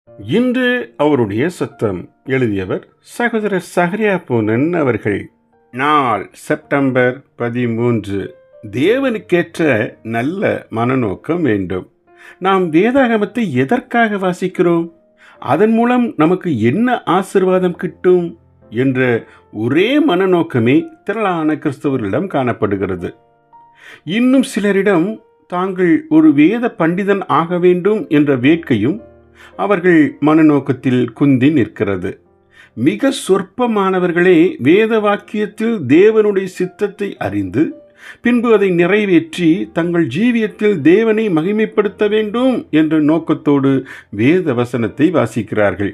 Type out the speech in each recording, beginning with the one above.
இன்று அவருடைய சத்தம். எழுதியவர் சகோதரர் சகரியா பூனன் அவர்கள். நாள் செப்டம்பர் 13. தேவனுக்கேற்ற நல்ல மனநோக்கம் வேண்டும். நாம் வேதாகமத்தை எதற்காக வாசிக்கிறோம்? அதன் மூலம் நமக்கு என்ன ஆசீர்வாதம் கிட்டும் என்ற ஒரே மனநோக்கமே திரளான கிறிஸ்தவர்களிடம் காணப்படுகிறது. இன்னும் சிலரிடம் தாங்கள் ஒரு வேத பண்டிதன் ஆக வேண்டும் என்ற வேட்கையும் அவர்கள் மனநோக்கத்தில் குந்தி நிற்கிறது. மிக சொற்பமானவர்களே வேத வாக்கியத்தில் தேவனுடைய சித்தத்தை அறிந்து பின்பு அதை நிறைவேற்றி தங்கள் ஜீவியத்தில் தேவனை மகிமைப்படுத்த வேண்டும் என்ற நோக்கத்தோடு வேத வசனத்தை வாசிக்கிறார்கள்.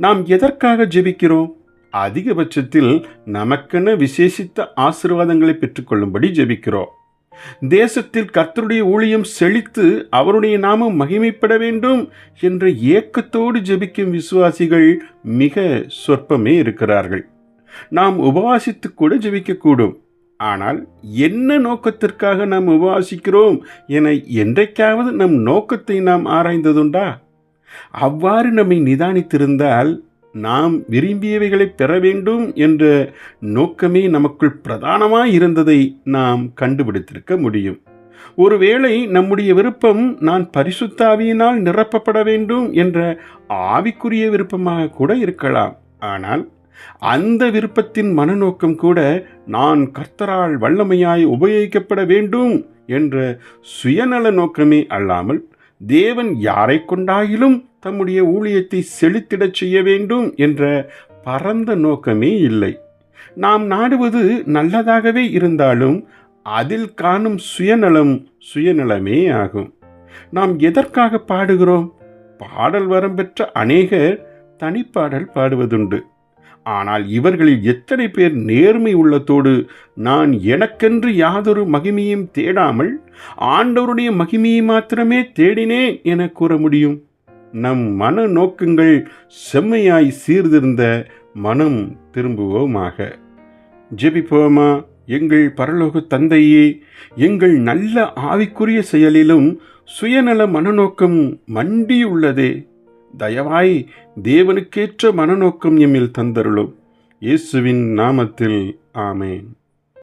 நாம் எதற்காக ஜெபிக்கிறோம்? அதிகபட்சத்தில் நமக்கென விசேஷித்த ஆசீர்வாதங்களை பெற்றுக்கொள்ளும்படி ஜெபிக்கிறோம். தேசத்தில் கர்த்தருடைய ஊழியம் செழித்து அவருடைய நாமம் மகிமைப்பட வேண்டும் என்ற ஏக்கத்தோடு ஜெபிக்கும் விசுவாசிகள் மிக சொற்பமே இருக்கிறார்கள். நாம் உபவாசித்து கூட ஜெபிக்கக்கூடும். ஆனால் என்ன நோக்கத்திற்காக நாம் உபவாசிக்கிறோம் என என்றைக்காவது நம் நோக்கத்தை நாம் ஆராய்ந்ததுண்டா? அவ்வாறு நம்மை நிதானித்திருந்தால் நாம் விரும்பியவைகளை பெற வேண்டும் என்ற நோக்கமே நமக்குள் பிரதானமாய் இருந்ததை நாம் கண்டுபிடித்திருக்க முடியும். ஒருவேளை நம்முடைய விருப்பம் நான் பரிசுத்த ஆவியினால் நிரப்பப்பட வேண்டும் என்ற ஆவிக்குரிய விருப்பமாக கூட இருக்கலாம். ஆனால் அந்த விருப்பத்தின் மனநோக்கம் கூட நான் கர்த்தரால் வல்லமையாய் உபயோகிக்கப்பட வேண்டும் என்ற சுயநல நோக்கமே அல்லாமல் தேவன் யாரை கொண்டாயிலும் தம்முடைய ஊழியத்தை செழித்திடச் செய்ய வேண்டும் என்ற பரந்த நோக்கமே இல்லை. நாம் நாடுவது நல்லதாகவே இருந்தாலும் அதில் காணும் சுயநலமே ஆகும். நாம் எதற்காக பாடுகிறோம்? பாடல் வரம் பெற்ற அநேகர் தனிப்பாடல் பாடுவதுண்டு. ஆனால் இவர்களில் எத்தனை பேர் நேர்மை உள்ளத்தோடு நான் எனக்கென்று யாதொரு மகிமையும் தேடாமல் ஆண்டவருடைய மகிமையை மாத்திரமே தேடினேன் என கூற முடியும்? நம் மன நோக்கங்கள் செம்மையாய் சீர்திருந்த மனம் திரும்புவோமாக. ஜெபிப்போமா. எங்கள் பரலோக தந்தையே, எங்கள் நல்ல ஆவிக்குரிய செயலிலும் சுயநல மனநோக்கம் மண்டியுள்ளதே. தயவாய் தேவனுக்கேற்ற மனநோக்கம் எம்மில் தந்தருளும். இயேசுவின் நாமத்தில் ஆமேன்.